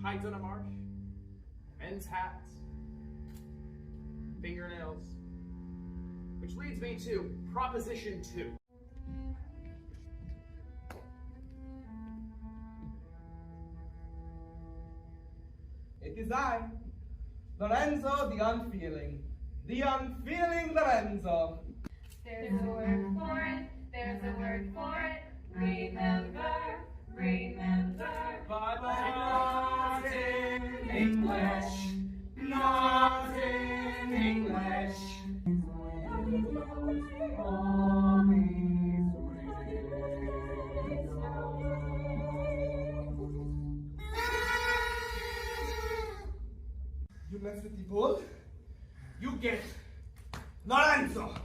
Tights on a march, men's hats, fingernails, which leads me to Proposition 2. It is I, Lorenzo the Unfeeling Lorenzo. There's a word for it, there's a word for it. Remember. But not in English, not in English. You mess with the bull, you get Lorenzo.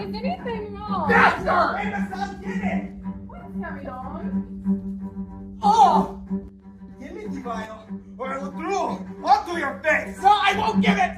Is anything wrong? Faster! Hey, the sun, get it! What's going on? Oh! Give me the vinyl, or I will throw onto your face. No, I won't give it!